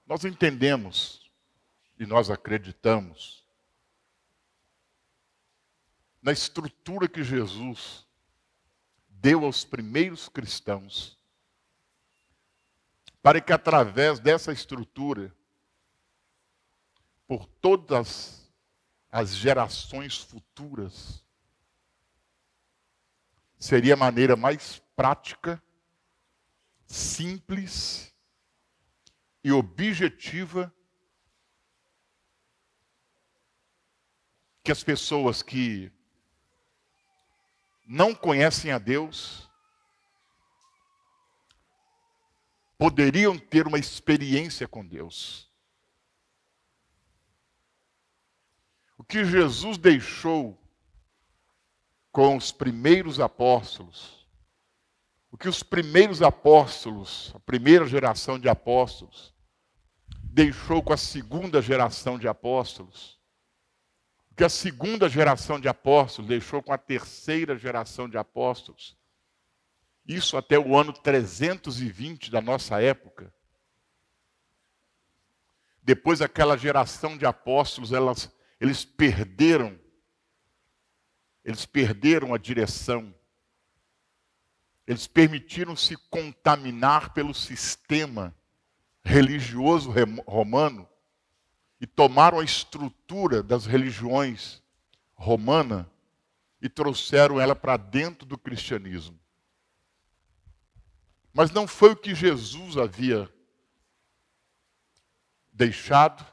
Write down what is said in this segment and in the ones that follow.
Nós entendemos e nós acreditamos na estrutura que Jesus deu aos primeiros cristãos, para que através dessa estrutura, por todas as gerações futuras, seria a maneira mais prática, simples e objetiva que as pessoas que não conhecem a Deus poderiam ter uma experiência com Deus. O que Jesus deixou com os primeiros apóstolos, o que os primeiros apóstolos, a primeira geração de apóstolos, deixou com a segunda geração de apóstolos, o que a segunda geração de apóstolos deixou com a terceira geração de apóstolos, isso até o ano 320 da nossa época. Depois aquela geração de apóstolos, eles perderam a direção. Eles permitiram-se contaminar pelo sistema religioso romano e tomaram a estrutura das religiões romanas e trouxeram ela para dentro do cristianismo. Mas não foi o que Jesus havia deixado,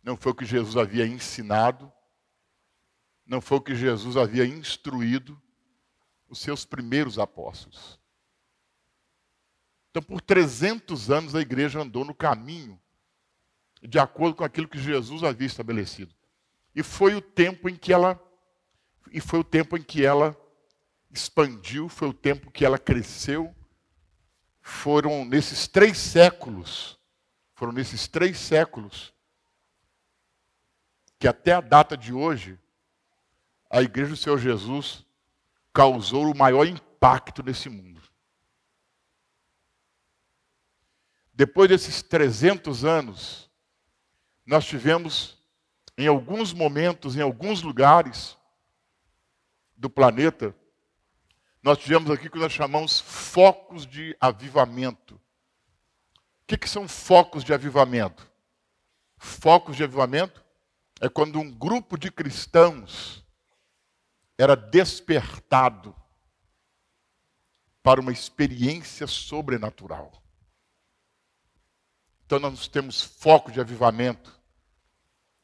não foi o que Jesus havia ensinado, não foi o que Jesus havia instruído os seus primeiros apóstolos. Então, por 300 anos, a igreja andou no caminho de acordo com aquilo que Jesus havia estabelecido. E foi o tempo em que ela expandiu, foi o tempo que ela cresceu. Foram nesses 3 séculos que até a data de hoje, a igreja do Senhor Jesus causou o maior impacto nesse mundo. Depois desses 300 anos, nós tivemos, em alguns momentos, em alguns lugares do planeta, nós tivemos aqui o que nós chamamos focos de avivamento. O que são focos de avivamento? Focos de avivamento é quando um grupo de cristãos era despertado para uma experiência sobrenatural. Então nós temos foco de avivamento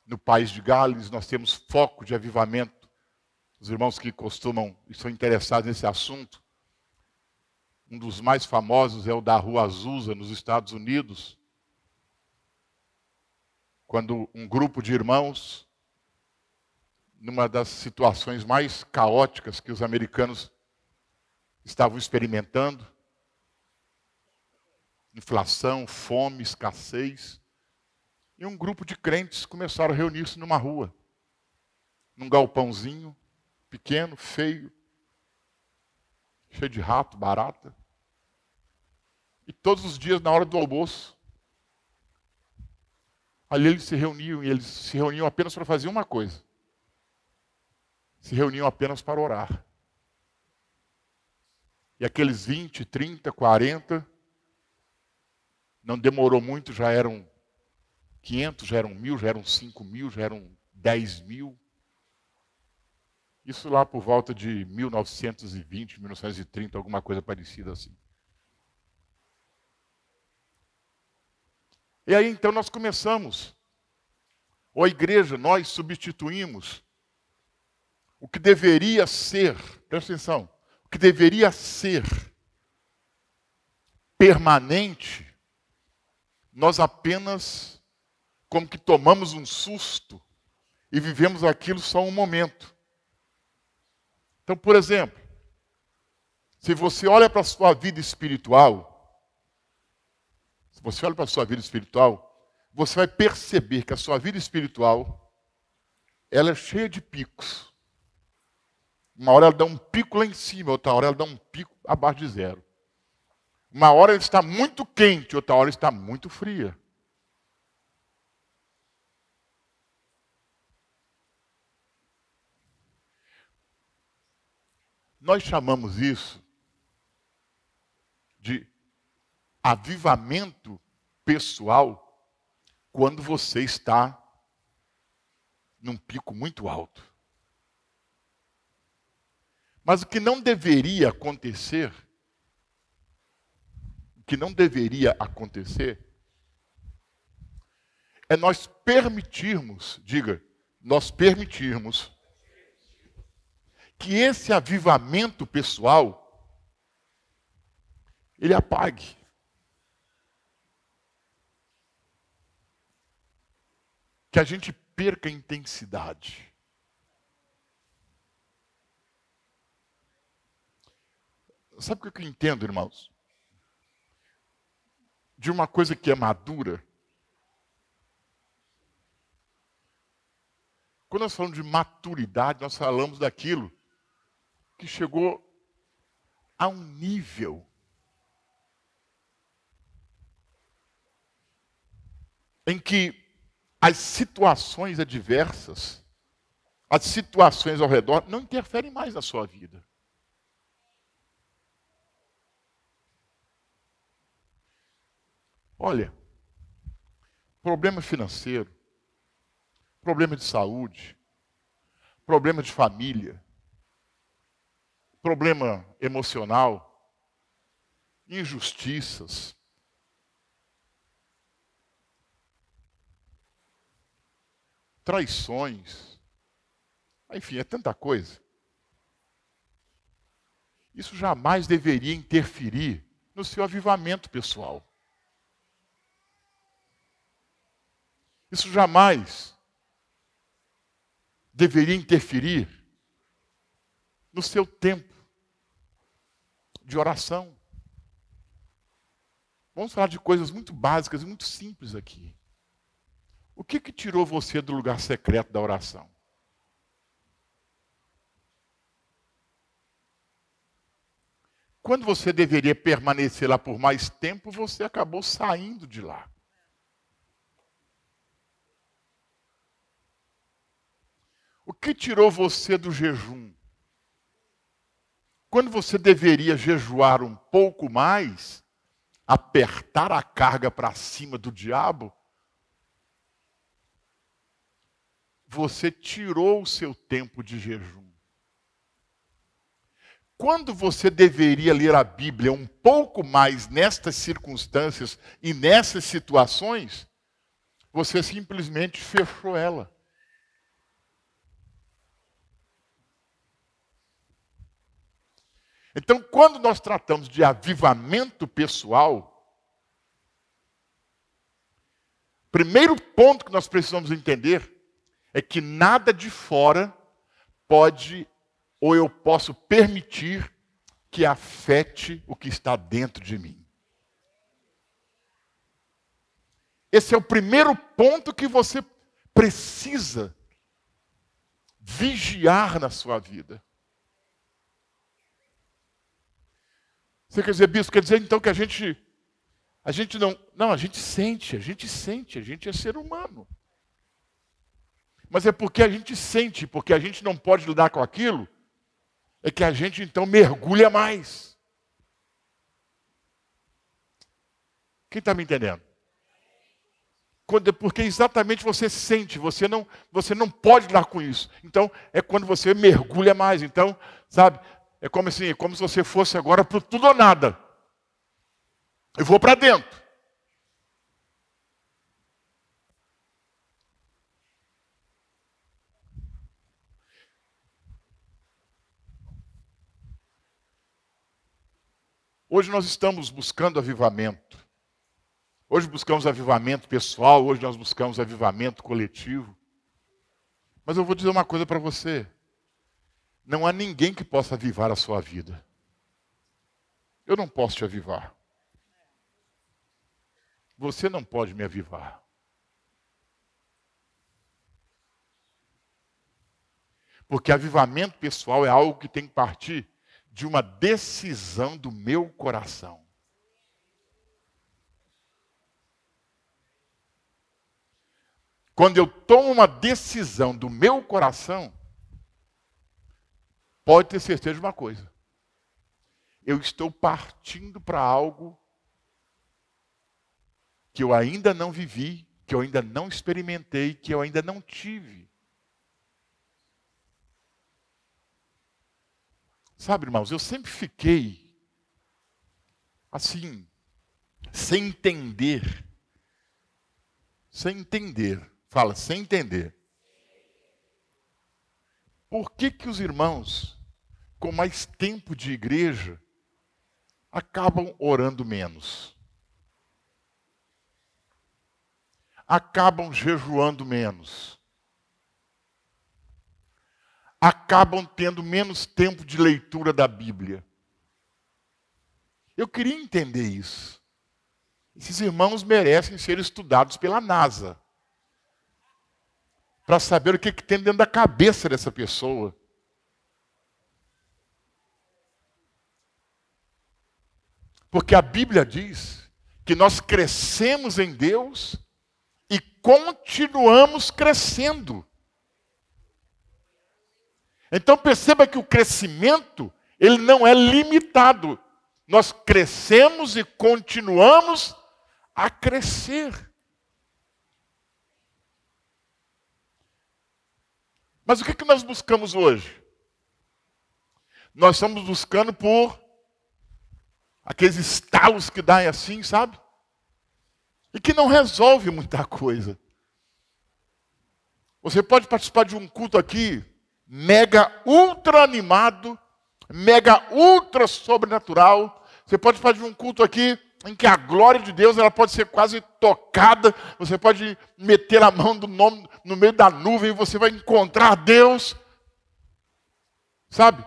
no país de Gales, nós temos foco de avivamento. Os irmãos que costumam e são interessados nesse assunto, um dos mais famosos é o da Rua Azusa, nos Estados Unidos, quando um grupo de irmãos, numa das situações mais caóticas que os americanos estavam experimentando, inflação, fome, escassez, e um grupo de crentes começaram a reunir-se numa rua, num galpãozinho, pequeno, feio, cheio de rato, barata. E todos os dias, na hora do almoço, ali eles se reuniam, e eles se reuniam apenas para fazer uma coisa. Se reuniam apenas para orar. E aqueles 20, 30, 40, não demorou muito, já eram 500, já eram 1.000, já eram 5.000, já eram 10.000. Isso lá por volta de 1920, 1930, alguma coisa parecida assim. E aí então nós começamos. Ou a igreja, nós substituímos o que deveria ser, presta atenção, o que deveria ser permanente, nós apenas como que tomamos um susto e vivemos aquilo só um momento. Então, por exemplo, se você olha para a sua vida espiritual, você vai perceber que a sua vida espiritual, ela é cheia de picos. Uma hora ela dá um pico lá em cima, outra hora ela dá um pico abaixo de zero. Uma hora ela está muito quente, outra hora está muito fria. Nós chamamos isso de avivamento pessoal quando você está num pico muito alto. Mas o que não deveria acontecer, é nós permitirmos que esse avivamento pessoal ele apague. Que a gente perca a intensidade. Sabe o que eu entendo, irmãos? De uma coisa que é madura. Quando nós falamos de maturidade, nós falamos daquilo que chegou a um nível em que as situações adversas, as situações ao redor, não interferem mais na sua vida. Olha, problema financeiro, problema de saúde, problema de família, problema emocional, injustiças, traições, enfim, é tanta coisa. Isso jamais deveria interferir no seu avivamento pessoal. Isso jamais deveria interferir no seu tempo de oração. Vamos falar de coisas muito básicas e muito simples aqui. O que tirou você do lugar secreto da oração? Quando você deveria permanecer lá por mais tempo, você acabou saindo de lá. O que tirou você do jejum? Quando você deveria jejuar um pouco mais, apertar a carga para cima do diabo, você tirou o seu tempo de jejum. Quando você deveria ler a Bíblia um pouco mais nestas circunstâncias e nessas situações, você simplesmente fechou ela. Então, quando nós tratamos de avivamento pessoal, primeiro ponto que nós precisamos entender é que nada de fora pode ou eu posso permitir que afete o que está dentro de mim. Esse é o primeiro ponto que você precisa vigiar na sua vida. Você quer dizer, bispo, quer dizer então que a gente não, a gente sente, a gente é ser humano. Mas é porque a gente sente, porque a gente não pode lidar com aquilo, é que a gente então mergulha mais. Quem está me entendendo? Porque exatamente você sente, você não pode lidar com isso. Então, é quando você mergulha mais. Então, sabe, é como assim, é como se você fosse agora para tudo ou nada. Eu vou para dentro. Hoje nós estamos buscando avivamento. Hoje buscamos avivamento pessoal, hoje nós buscamos avivamento coletivo. Mas eu vou dizer uma coisa para você. Não há ninguém que possa avivar a sua vida. Eu não posso te avivar. Você não pode me avivar. Porque avivamento pessoal é algo que tem que partir de uma decisão do meu coração. Quando eu tomo uma decisão do meu coração, pode ter certeza de uma coisa. eu estou partindo para algo que eu ainda não vivi, que eu ainda não experimentei, que eu ainda não tive. Sabe, irmãos, eu sempre fiquei assim, sem entender. Sem entender. Fala, sem entender. Por que que os irmãos, com mais tempo de igreja, acabam orando menos? Acabam jejuando menos? Acabam tendo menos tempo de leitura da Bíblia? Eu queria entender isso. Esses irmãos merecem ser estudados pela NASA, para saber o que tem dentro da cabeça dessa pessoa. Porque a Bíblia diz que nós crescemos em Deus e continuamos crescendo. Então perceba que o crescimento, ele não é limitado. Nós crescemos e continuamos a crescer. Mas o que nós buscamos hoje? Nós estamos buscando por aqueles estalos que dão assim, sabe? E que não resolve muita coisa. Você pode participar de um culto aqui, mega ultra animado, mega ultra sobrenatural. Você pode participar de um culto aqui em que a glória de Deus ela pode ser quase tocada. Você pode meter a mão do nome no meio da nuvem e você vai encontrar Deus. Sabe?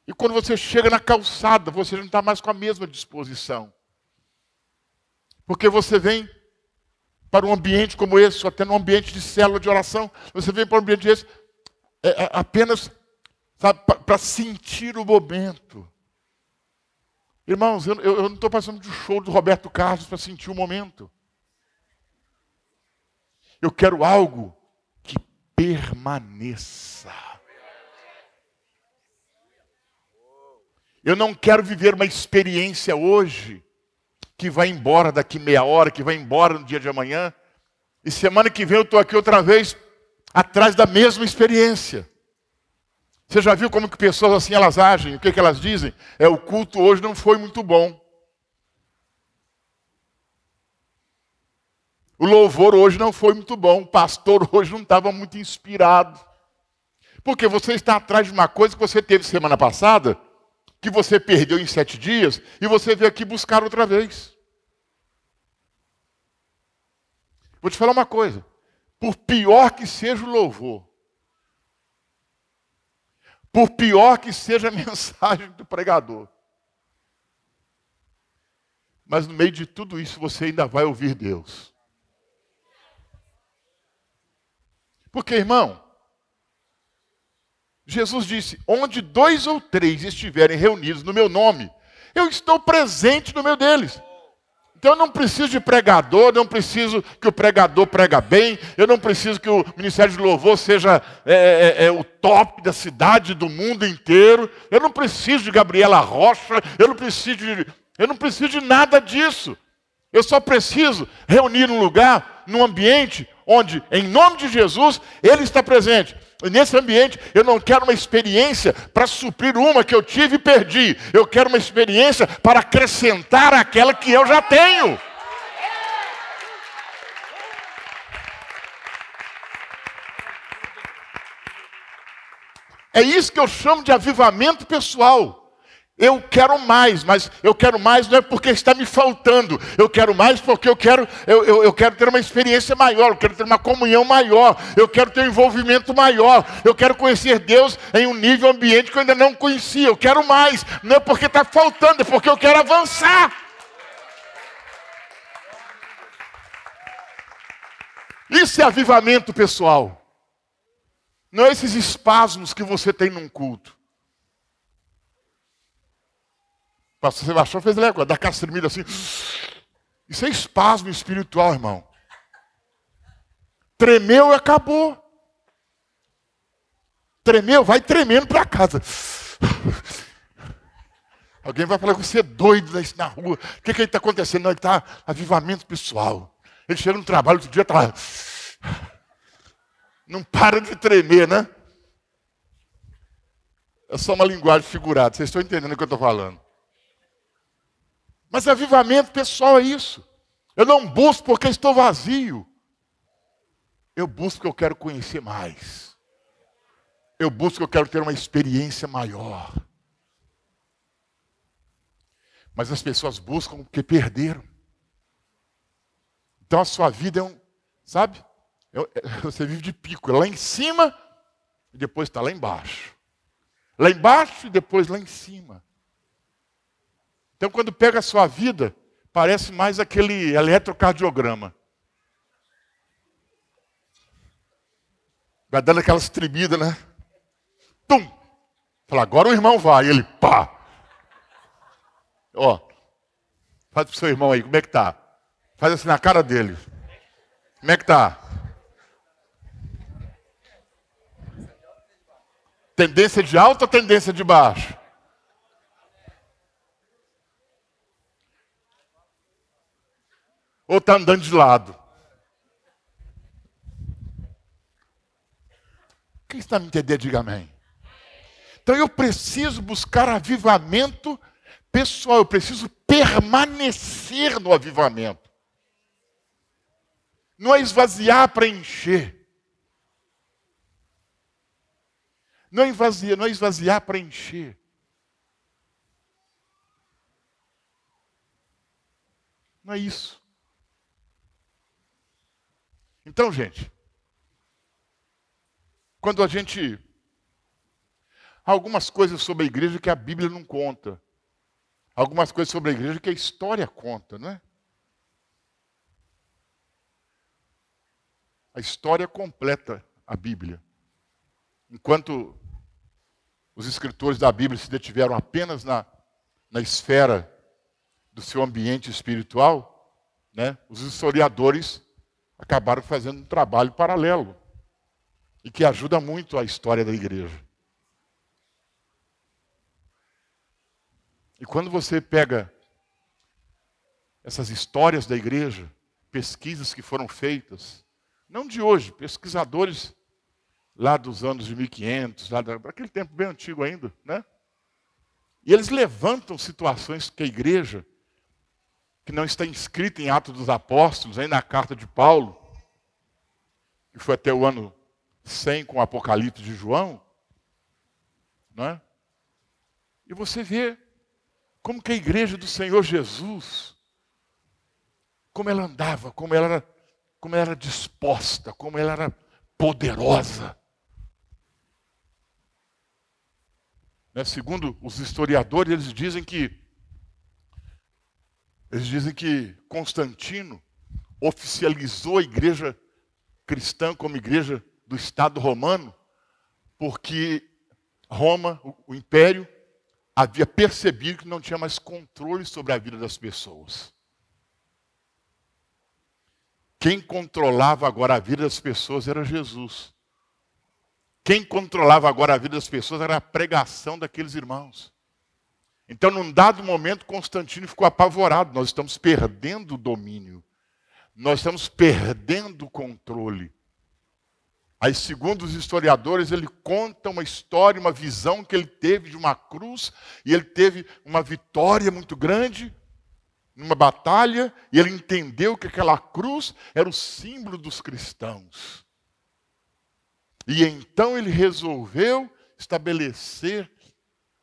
E quando você chega na calçada, você não está mais com a mesma disposição. Porque você vem para um ambiente como esse, ou até num ambiente de célula de oração, você vem para um ambiente desse apenas para sentir o momento. Irmãos, eu não estou passando de um show do Roberto Carlos para sentir o momento. Eu quero algo que permaneça. Eu não quero viver uma experiência hoje que vai embora daqui meia hora, que vai embora no dia de amanhã. E semana que vem eu estou aqui outra vez atrás da mesma experiência. Você já viu como que pessoas assim elas agem? O que elas dizem? O culto hoje não foi muito bom. O louvor hoje não foi muito bom. O pastor hoje não estava muito inspirado. Porque você está atrás de uma coisa que você teve semana passada, que você perdeu em 7 dias, e você veio aqui buscar outra vez. Vou te falar uma coisa. Por pior que seja o louvor, por pior que seja a mensagem do pregador, mas no meio de tudo isso você ainda vai ouvir Deus. Porque, irmão, Jesus disse, onde 2 ou 3 estiverem reunidos no meu nome, eu estou presente no meio deles. Então eu não preciso de pregador, não preciso que o pregador prega bem, eu não preciso que o ministério de louvor seja o top da cidade, do mundo inteiro, eu não preciso de Gabriela Rocha, eu não preciso de nada disso. Eu só preciso reunir num lugar, num ambiente, onde, em nome de Jesus, Ele está presente. E nesse ambiente, eu não quero uma experiência para suprir uma que eu tive e perdi. Eu quero uma experiência para acrescentar aquela que eu já tenho. É isso que eu chamo de avivamento pessoal. Eu quero mais, mas eu quero mais não é porque está me faltando. Eu quero mais porque eu quero ter uma experiência maior, eu quero ter uma comunhão maior, eu quero ter um envolvimento maior, eu quero conhecer Deus em um nível ambiente que eu ainda não conhecia. Eu quero mais, não é porque está faltando, é porque eu quero avançar. Isso é avivamento pessoal. Não é esses espasmos que você tem num culto. O pastor Sebastião fez lembra, da casa tremida assim. Isso é espasmo espiritual, irmão. Tremeu e acabou. Tremeu, vai tremendo para casa. Alguém vai falar que você é doido na rua. O que está acontecendo? Não, ele está avivamento pessoal. Ele chega no trabalho, outro dia está... Não para de tremer, né? É só uma linguagem figurada. Vocês estão entendendo o que eu estou falando. Mas avivamento pessoal é isso. Eu não busco porque estou vazio. Eu busco porque eu quero conhecer mais. Eu busco porque eu quero ter uma experiência maior. Mas as pessoas buscam porque perderam. Então a sua vida é sabe? Você vive de pico. É lá em cima e depois está lá embaixo. Lá embaixo e depois lá em cima. Então quando pega a sua vida, parece mais aquele eletrocardiograma. Vai dando aquelas tremidas, né? Tum! Fala, agora o irmão vai. Ele, pá! Ó, faz pro seu irmão aí, como é que tá? Faz assim na cara dele. Como é que tá? Tendência de alta ou tendência de baixo? Ou está andando de lado? Quem está me entendendo, diga amém. Então eu preciso buscar avivamento pessoal, eu preciso permanecer no avivamento. Não é esvaziar para encher. Não é esvaziar para encher. Não é isso. Então, gente, quando a gente... Há algumas coisas sobre a igreja que a Bíblia não conta. Algumas coisas sobre a igreja que a história conta, não é? A história completa a Bíblia. Enquanto os escritores da Bíblia se detiveram apenas na esfera do seu ambiente espiritual, né, os historiadores acabaram fazendo um trabalho paralelo e que ajuda muito a história da igreja. E quando você pega essas histórias da igreja, pesquisas que foram feitas, não de hoje, pesquisadores lá dos anos de 1500, daquele tempo bem antigo ainda, né? E eles levantam situações que a igreja, que não está inscrita em Atos dos Apóstolos, aí na carta de Paulo, que foi até o ano 100 com o Apocalipse de João, né? E você vê como que a igreja do Senhor Jesus, como ela andava, como ela era disposta, como ela era poderosa. Né? Segundo os historiadores, eles dizem que Constantino oficializou a igreja cristã como igreja do Estado romano, porque Roma, o império, havia percebido que não tinha mais controle sobre a vida das pessoas. Quem controlava agora a vida das pessoas era Jesus. Quem controlava agora a vida das pessoas era a pregação daqueles irmãos. Então, num dado momento, Constantino ficou apavorado. Nós estamos perdendo o domínio. Nós estamos perdendo o controle. Aí, segundo os historiadores, ele conta uma história, uma visão que ele teve de uma cruz, e ele teve uma vitória muito grande numa batalha, e ele entendeu que aquela cruz era o símbolo dos cristãos. E então ele resolveu estabelecer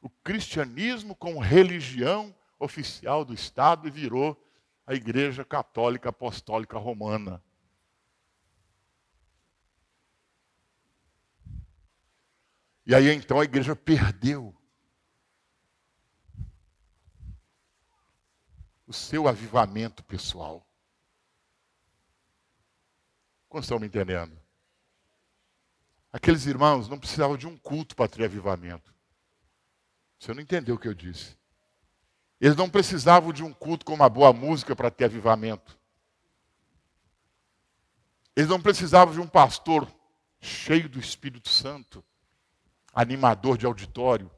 o cristianismo como religião oficial do Estado e virou a Igreja Católica Apostólica Romana. E aí então a igreja perdeu o seu avivamento pessoal. Como estão me entendendo? Aqueles irmãos não precisavam de um culto para ter avivamento. Você não entendeu o que eu disse. Eles não precisavam de um culto com uma boa música para ter avivamento. Eles não precisavam de um pastor cheio do Espírito Santo, animador de auditório.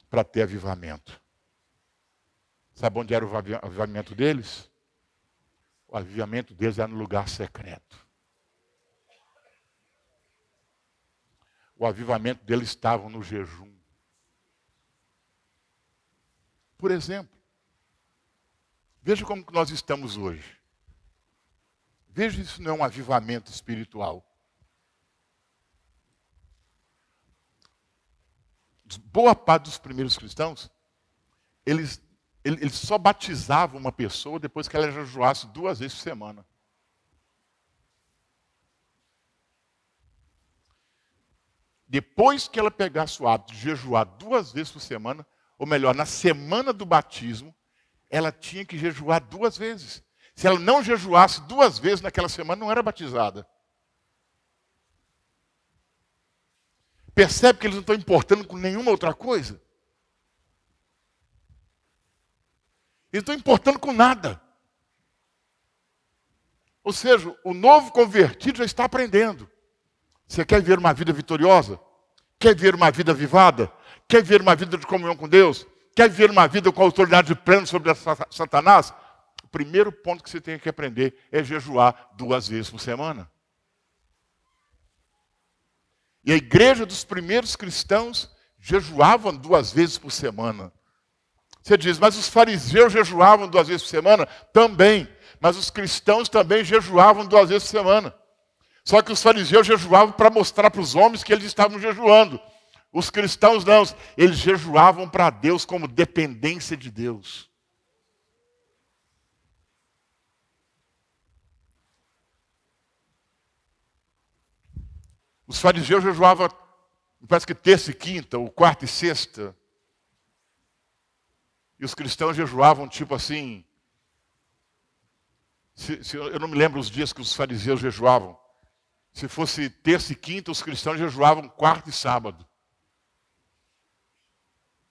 para ter avivamento. Sabe onde era o avivamento deles? O avivamento deles era no lugar secreto. O avivamento deles estava no jejum. Por exemplo, veja como que nós estamos hoje. Veja, isso não é um avivamento espiritual. Boa parte dos primeiros cristãos, eles só batizavam uma pessoa depois que ela jejuasse 2 vezes por semana. Depois que ela pegasse o hábito de jejuar 2 vezes por semana, ou melhor, na semana do batismo, ela tinha que jejuar 2 vezes. Se ela não jejuasse 2 vezes naquela semana, não era batizada. Percebe que eles não estão importando com nenhuma outra coisa? Eles não estão importando com nada. Ou seja, o novo convertido já está aprendendo. Você quer ver uma vida vitoriosa? Quer ver uma vida avivada? Quer ver uma vida de comunhão com Deus? Quer ver uma vida com autoridade plena sobre Satanás? O primeiro ponto que você tem que aprender é jejuar 2 vezes por semana. E a igreja dos primeiros cristãos jejuavam 2 vezes por semana. Você diz, mas os fariseus jejuavam 2 vezes por semana? Também. Mas os cristãos também jejuavam 2 vezes por semana. Só que os fariseus jejuavam para mostrar para os homens que eles estavam jejuando. Os cristãos não, eles jejuavam para Deus como dependência de Deus. Os fariseus jejuavam, parece que terça e quinta, ou quarta e sexta. E os cristãos jejuavam tipo assim. Eu não me lembro os dias que os fariseus jejuavam. Se fosse terça e quinta, os cristãos jejuavam quarta e sábado.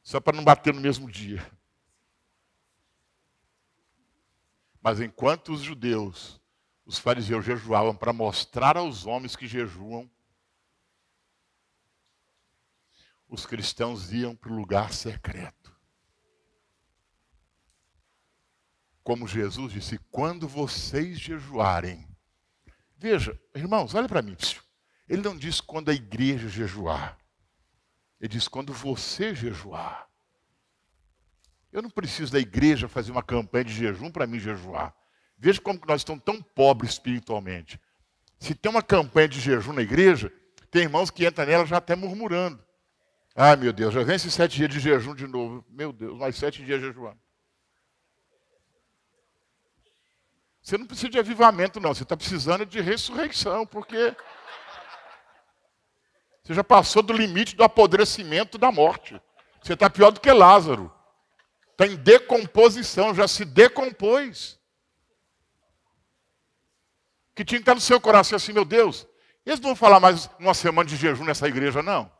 Só para não bater no mesmo dia. Mas enquanto os judeus, os fariseus jejuavam para mostrar aos homens que jejuam, os cristãos iam para o lugar secreto. Como Jesus disse, quando vocês jejuarem. Veja, irmãos, olha para mim. Ele não diz quando a igreja jejuar. Ele diz quando você jejuar. Eu não preciso da igreja fazer uma campanha de jejum para mim jejuar. Veja como que nós estamos tão pobres espiritualmente. Se tem uma campanha de jejum na igreja, tem irmãos que entram nela já até murmurando. Ai, meu Deus, já vem esses 7 dias de jejum de novo. Meu Deus, mais 7 dias jejuando. Você não precisa de avivamento, não. Você está precisando de ressurreição, porque você já passou do limite do apodrecimento da morte. Você está pior do que Lázaro. Está em decomposição, já se decompôs. Que tinha que estar no seu coração assim, meu Deus, eles não vão falar mais uma semana de jejum nessa igreja, não.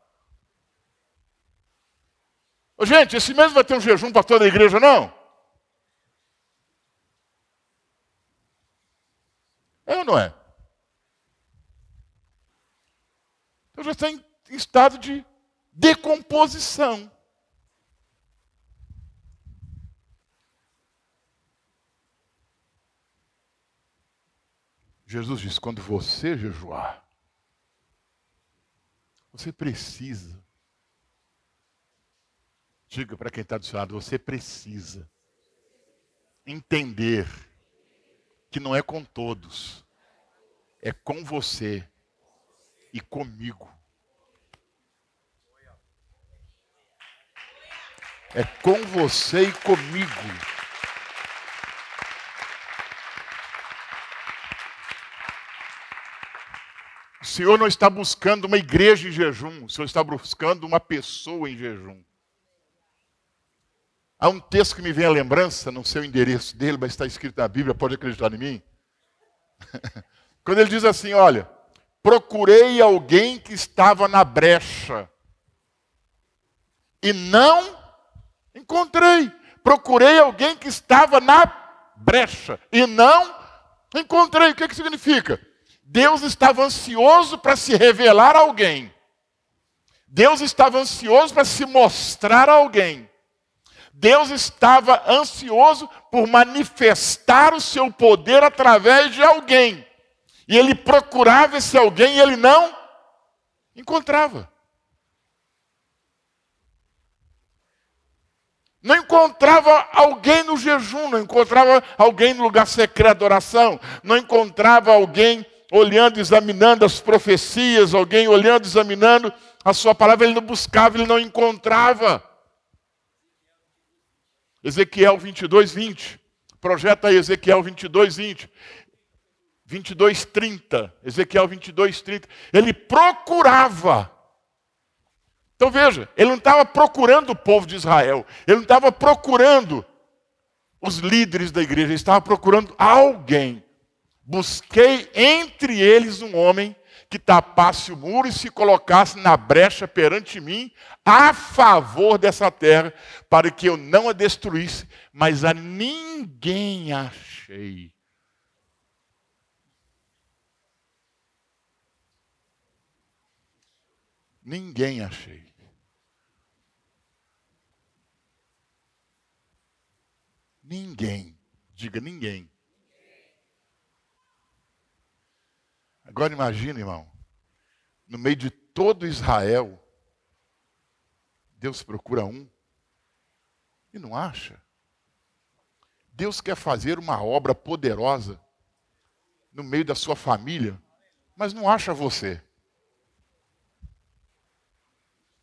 Ô, gente, esse mês vai ter um jejum para toda a igreja, não? É ou não é? Então já está em estado de decomposição. Jesus diz, quando você jejuar, você precisa. Diga para quem está do seu lado, você precisa entender que não é com todos, é com você e comigo. É com você e comigo. O Senhor não está buscando uma igreja em jejum, o Senhor está buscando uma pessoa em jejum. Há um texto que me vem à lembrança, não sei o endereço dele, mas está escrito na Bíblia, pode acreditar em mim? Quando ele diz assim, olha, procurei alguém que estava na brecha e não encontrei. Procurei alguém que estava na brecha e não encontrei. O que significa? Deus estava ansioso para se revelar a alguém, Deus estava ansioso para se mostrar a alguém. Deus estava ansioso por manifestar o seu poder através de alguém. E ele procurava esse alguém e ele não encontrava. Não encontrava alguém no jejum, não encontrava alguém no lugar secreto de oração, não encontrava alguém olhando, examinando as profecias, alguém olhando, examinando a sua palavra, ele não buscava, ele não encontrava. Ezequiel 22, 20. Projeta aí Ezequiel 22, 20. 22, 30. Ezequiel 22, 30. Ele procurava. Então veja, ele não estava procurando o povo de Israel. Ele não estava procurando os líderes da igreja. Ele estava procurando alguém. Busquei entre eles um homem que tapasse o muro e se colocasse na brecha perante mim, a favor dessa terra, para que eu não a destruísse, mas a ninguém achei. Ninguém achei. Ninguém. Diga ninguém. Agora imagine, irmão, no meio de todo Israel, Deus procura um e não acha. Deus quer fazer uma obra poderosa no meio da sua família, mas não acha você.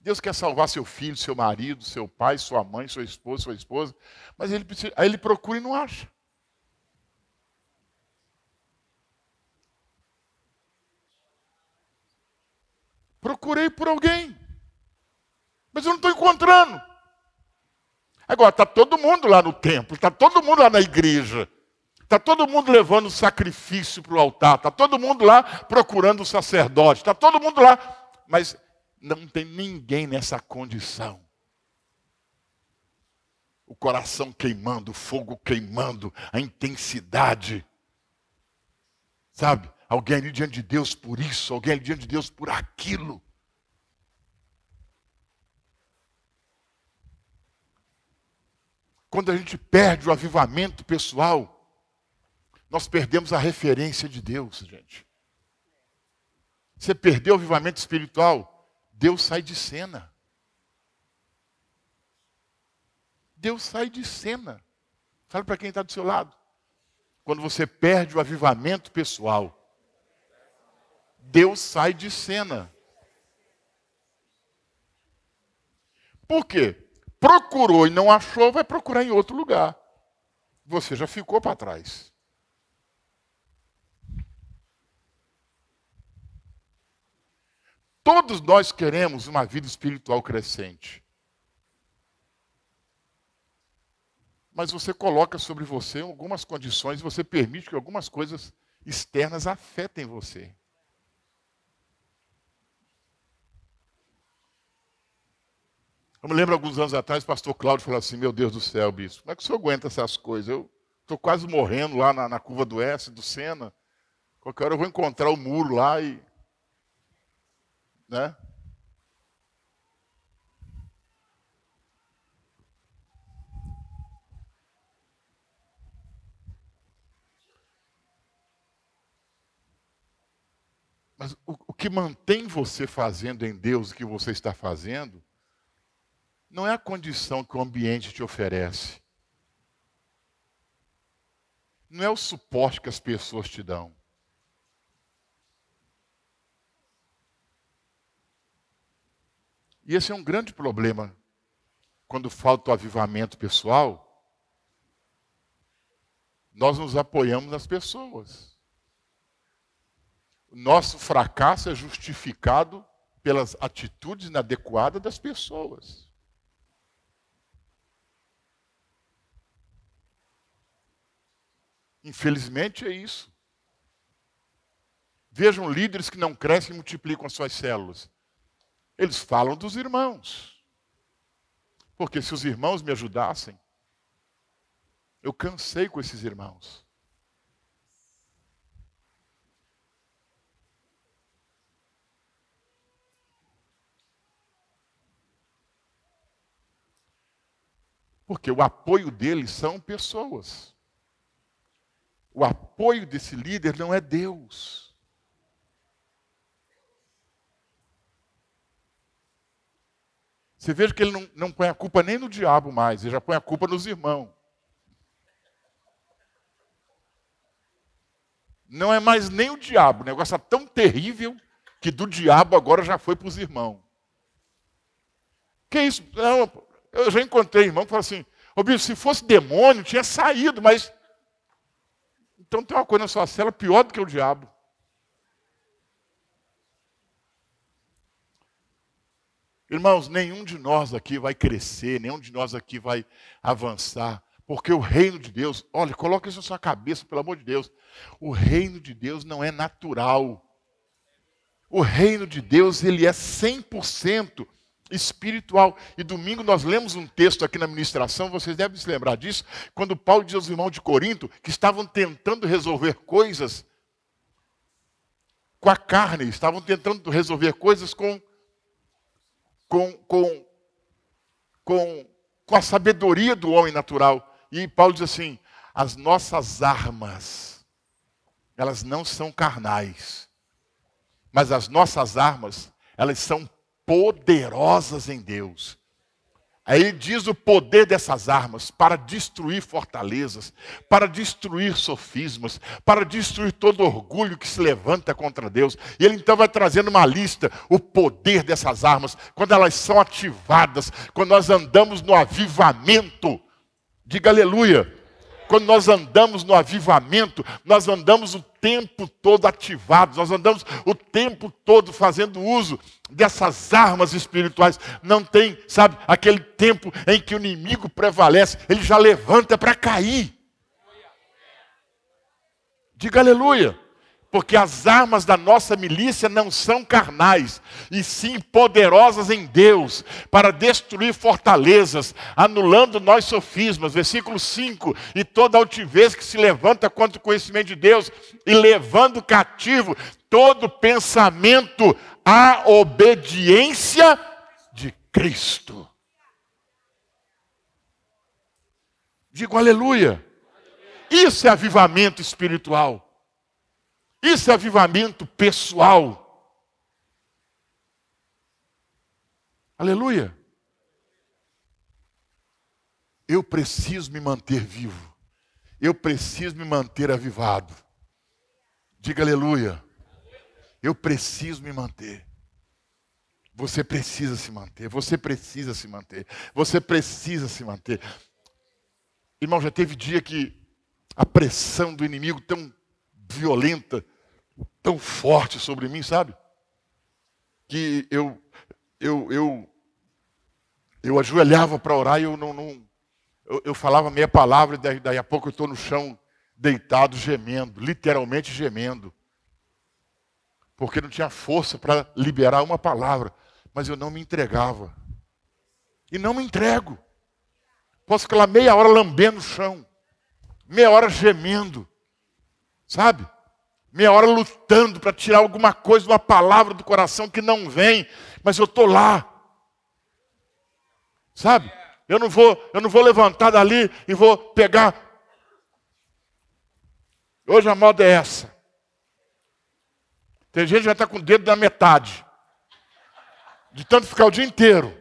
Deus quer salvar seu filho, seu marido, seu pai, sua mãe, sua esposa, mas aí ele procura e não acha. Procurei por alguém, mas eu não estou encontrando. Agora, está todo mundo lá no templo, está todo mundo lá na igreja, está todo mundo levando sacrifício para o altar, está todo mundo lá procurando o sacerdote, está todo mundo lá, mas não tem ninguém nessa condição. O coração queimando, o fogo queimando, a intensidade. Sabe? Alguém ali diante de Deus por isso, alguém ali diante de Deus por aquilo. Quando a gente perde o avivamento pessoal, nós perdemos a referência de Deus, gente. Você perdeu o avivamento espiritual, Deus sai de cena. Deus sai de cena. Fala para quem está do seu lado. Quando você perde o avivamento pessoal, Deus sai de cena. Por quê? Procurou e não achou, vai procurar em outro lugar. Você já ficou para trás. Todos nós queremos uma vida espiritual crescente. Mas você coloca sobre você algumas condições, você permite que algumas coisas externas afetem você. Eu me lembro alguns anos atrás, o pastor Cláudio falou assim, meu Deus do céu, bispo, como é que o senhor aguenta essas coisas? Eu estou quase morrendo lá na curva do S, do Sena. Qualquer hora eu vou encontrar o muro lá e... né? Mas o que mantém você fazendo em Deus o que você está fazendo, não é a condição que o ambiente te oferece. Não é o suporte que as pessoas te dão. E esse é um grande problema quando falta o avivamento pessoal. Nós nos apoiamos nas pessoas. O nosso fracasso é justificado pelas atitudes inadequadas das pessoas. Infelizmente é isso. Vejam líderes que não crescem e multiplicam as suas células. Eles falam dos irmãos. Porque se os irmãos me ajudassem, eu cansei com esses irmãos. Porque o apoio deles são pessoas. O apoio desse líder não é Deus. Você veja que ele não põe a culpa nem no diabo mais, ele já põe a culpa nos irmãos. Não é mais nem o diabo, o negócio é tão terrível que do diabo agora já foi para os irmãos. Que isso? Não, eu já encontrei irmão que falou assim, ô bicho, se fosse demônio, tinha saído, mas... Então tem uma coisa na sua cela pior do que o diabo. Irmãos, nenhum de nós aqui vai crescer, nenhum de nós aqui vai avançar, porque o reino de Deus, olha, coloca isso na sua cabeça, pelo amor de Deus, o reino de Deus não é natural. O reino de Deus, ele é 100% espiritual. E domingo nós lemos um texto aqui na ministração, vocês devem se lembrar disso, quando Paulo diz aos irmãos de Corinto que estavam tentando resolver coisas com a carne, estavam tentando resolver coisas com a sabedoria do homem natural. E Paulo diz assim, as nossas armas, elas não são carnais, mas as nossas armas, elas são poderosas em Deus. Aí ele diz o poder dessas armas para destruir fortalezas, para destruir sofismas, para destruir todo orgulho que se levanta contra Deus. E ele então vai trazendo uma lista, o poder dessas armas, quando elas são ativadas, quando nós andamos no avivamento. Diga aleluia. Quando nós andamos no avivamento, nós andamos o tempo todo ativados, nós andamos o tempo todo fazendo uso dessas armas espirituais. Não tem, sabe, aquele tempo em que o inimigo prevalece, ele já levanta para cair. Diga aleluia. Porque as armas da nossa milícia não são carnais, e sim poderosas em Deus, para destruir fortalezas, anulando nós sofismas. Versículo 5, e toda altivez que se levanta contra o conhecimento de Deus, e levando cativo todo pensamento à obediência de Cristo. Digo aleluia. Isso é avivamento espiritual. Isso é avivamento pessoal. Aleluia. Eu preciso me manter vivo. Eu preciso me manter avivado. Diga aleluia. Eu preciso me manter. Você precisa se manter. Você precisa se manter. Você precisa se manter. Irmão, já teve dia que a pressão do inimigo tão violenta, tão forte sobre mim, sabe? Que eu ajoelhava para orar e eu falava meia palavra e daí a pouco eu estou no chão deitado, gemendo, literalmente gemendo. Porque não tinha força para liberar uma palavra, mas eu não me entregava. E não me entrego. Posso ficar lá meia hora lambendo o chão, meia hora gemendo, sabe? Meia hora lutando para tirar alguma coisa, uma palavra do coração que não vem, mas eu estou lá. Sabe? Eu não vou levantar dali e vou pegar. Hoje a moda é essa. Tem gente que já está com o dedo na metade. De tanto ficar o dia inteiro.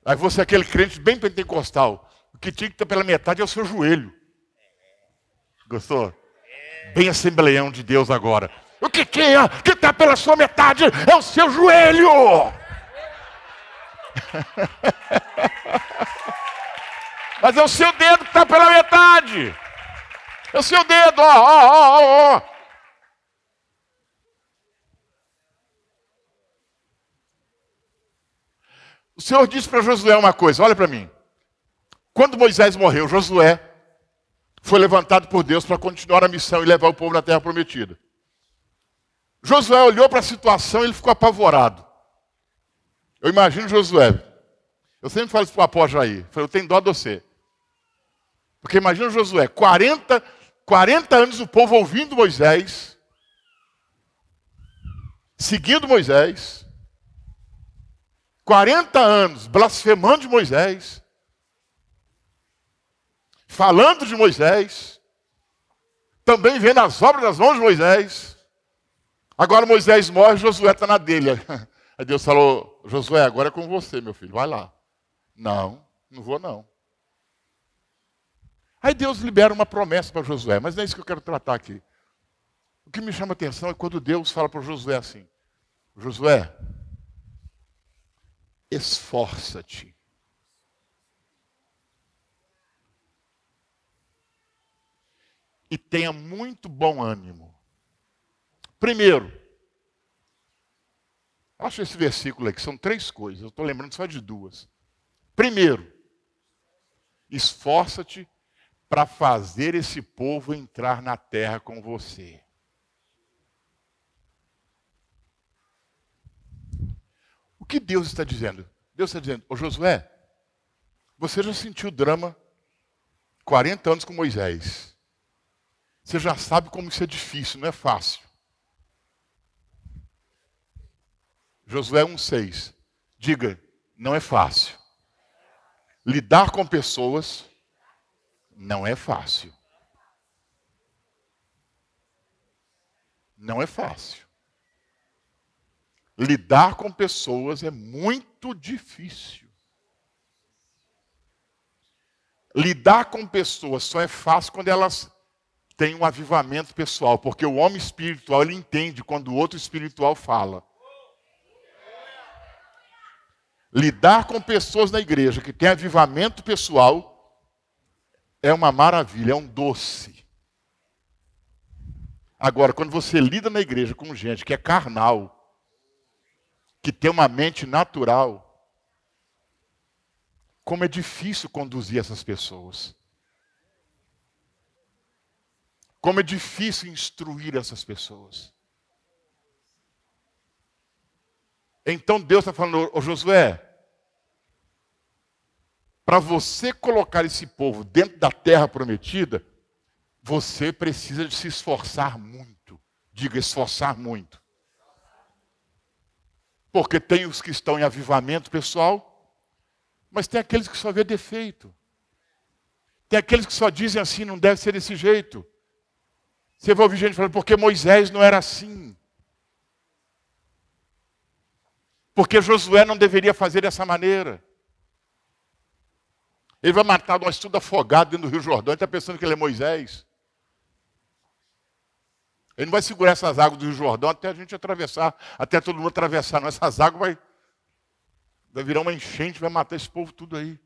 Aí você é aquele crente bem pentecostal. O que tinha que estar pela metade é o seu joelho. Gostou? Bem assembleião de Deus agora. O que é? Que está pela sua metade é o seu joelho. Mas é o seu dedo que está pela metade. É o seu dedo, ó. O Senhor disse para Josué uma coisa, olha para mim. Quando Moisés morreu, Josué foi levantado por Deus para continuar a missão e levar o povo na terra prometida. Josué olhou para a situação e ele ficou apavorado. Eu imagino Josué. Eu sempre falo isso para o apóstolo aí. Eu tenho dó de você. Porque imagina Josué, 40 anos o povo ouvindo Moisés, seguindo Moisés, 40 anos blasfemando de Moisés, falando de Moisés, também vendo as obras das mãos de Moisés. Agora Moisés morre, Josué está na dele. Aí Deus falou, Josué, agora é com você, meu filho, vai lá. Não, não vou não. Aí Deus libera uma promessa para Josué, mas não é isso que eu quero tratar aqui. O que me chama a atenção é quando Deus fala para Josué assim, Josué, esforça-te. E tenha muito bom ânimo. Primeiro, acho esse versículo aqui, são 3 coisas, eu estou lembrando só de 2. Primeiro, esforça-te para fazer esse povo entrar na terra com você. O que Deus está dizendo? Deus está dizendo, ô Josué, você já sentiu o drama 40 anos com Moisés. Você já sabe como isso é difícil, não é fácil. Josué 1,6. Diga, não é fácil. Lidar com pessoas não é fácil. Não é fácil. Lidar com pessoas é muito difícil. Lidar com pessoas só é fácil quando elas têm um avivamento pessoal, porque o homem espiritual, ele entende quando o outro espiritual fala. Lidar com pessoas na igreja que têm avivamento pessoal é uma maravilha, é um doce. Agora, quando você lida na igreja com gente que é carnal, que tem uma mente natural, como é difícil conduzir essas pessoas. Como é difícil instruir essas pessoas. Então Deus está falando, ô Josué, para você colocar esse povo dentro da terra prometida, você precisa de se esforçar muito. Diga, esforçar muito. Porque tem os que estão em avivamento pessoal, mas tem aqueles que só vê defeito. Tem aqueles que só dizem assim, não deve ser desse jeito. Você vai ouvir gente falando, porque Moisés não era assim. Porque Josué não deveria fazer dessa maneira. Ele vai matar nós tudo afogado dentro do Rio Jordão, ele está pensando que ele é Moisés. Ele não vai segurar essas águas do Rio Jordão até a gente atravessar, até todo mundo atravessar. Não, essas águas vai virar uma enchente, vai matar esse povo tudo aí.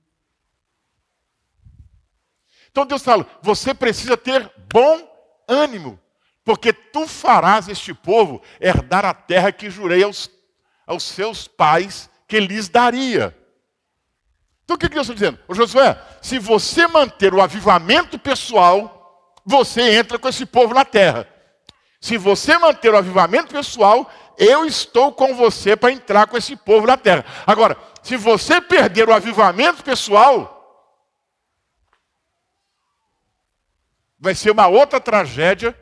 Então Deus fala, você precisa ter bom ânimo, porque tu farás este povo herdar a terra que jurei aos seus pais que lhes daria. Então o que Deus está dizendo? Ô Josué, se você manter o avivamento pessoal, você entra com esse povo na terra. Se você manter o avivamento pessoal, eu estou com você para entrar com esse povo na terra. Agora, se você perder o avivamento pessoal, vai ser uma outra tragédia,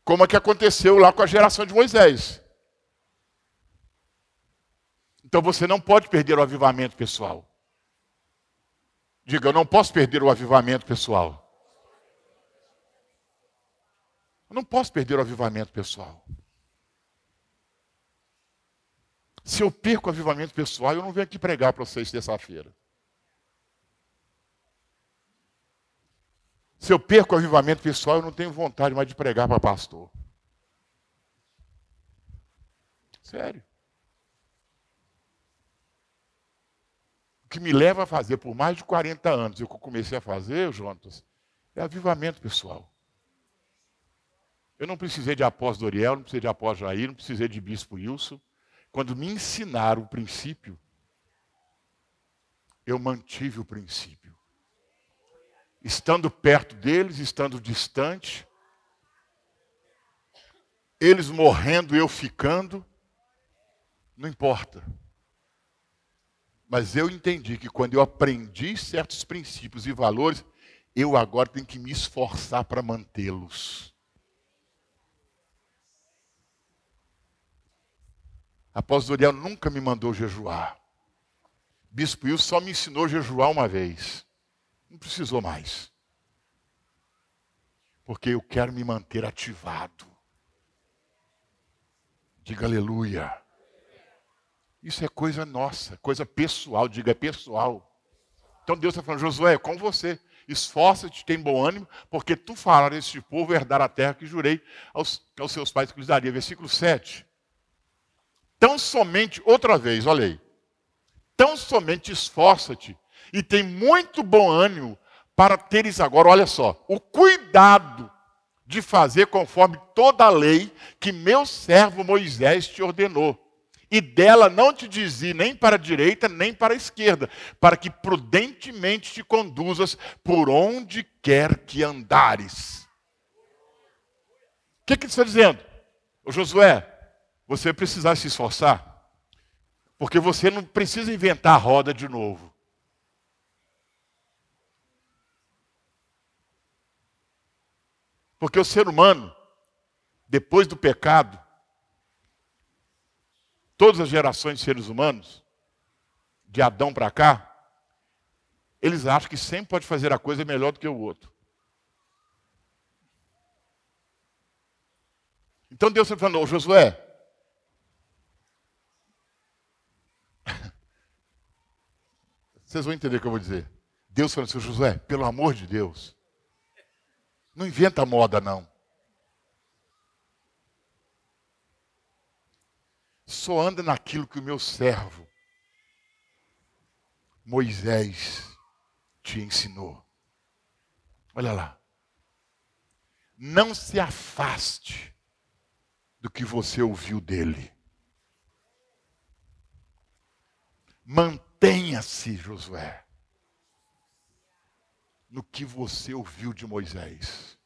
como a que aconteceu lá com a geração de Moisés. Então você não pode perder o avivamento pessoal. Diga, eu não posso perder o avivamento pessoal. Eu não posso perder o avivamento pessoal. Se eu perco o avivamento pessoal, eu não venho aqui pregar para vocês terça-feira. Se eu perco o avivamento pessoal, eu não tenho vontade mais de pregar para pastor. Sério. O que me leva a fazer por mais de 40 anos, o que eu comecei a fazer, Jonas, é avivamento pessoal. Eu não precisei de apóstolo Doriel, não precisei de apóstolo Jair, não precisei de bispo Wilson. Quando me ensinaram o princípio, eu mantive o princípio. Estando perto deles, estando distante, eles morrendo, eu ficando, não importa. Mas eu entendi que quando eu aprendi certos princípios e valores, eu agora tenho que me esforçar para mantê-los. Apóstolo Uriel nunca me mandou jejuar. Bispo Wilson só me ensinou a jejuar uma vez. Não precisou mais. Porque eu quero me manter ativado. Diga aleluia. Isso é coisa nossa, coisa pessoal. Diga, é pessoal. Então Deus está falando, Josué, é com você. Esforça-te, tem bom ânimo, porque tu farás este povo herdar a terra que jurei aos seus pais que lhes daria. Versículo 7. Tão somente, outra vez, olha aí. Tão somente esforça-te e tem muito bom ânimo para teres agora, olha só, o cuidado de fazer conforme toda a lei que meu servo Moisés te ordenou. E dela não te desvie nem para a direita, nem para a esquerda, para que prudentemente te conduzas por onde quer que andares. O que ele está dizendo? Ô Josué, você precisa se esforçar, porque você não precisa inventar a roda de novo. Porque o ser humano, depois do pecado, todas as gerações de seres humanos, de Adão para cá, eles acham que sempre pode fazer a coisa melhor do que o outro. Então Deus está falando, ô Josué, vocês vão entender o que eu vou dizer. Deus falando assim, Josué, pelo amor de Deus, não inventa moda não. Só anda naquilo que o meu servo Moisés te ensinou. Olha lá. Não se afaste do que você ouviu dele. Mantenha-se, Josué, no que você ouviu de Moisés.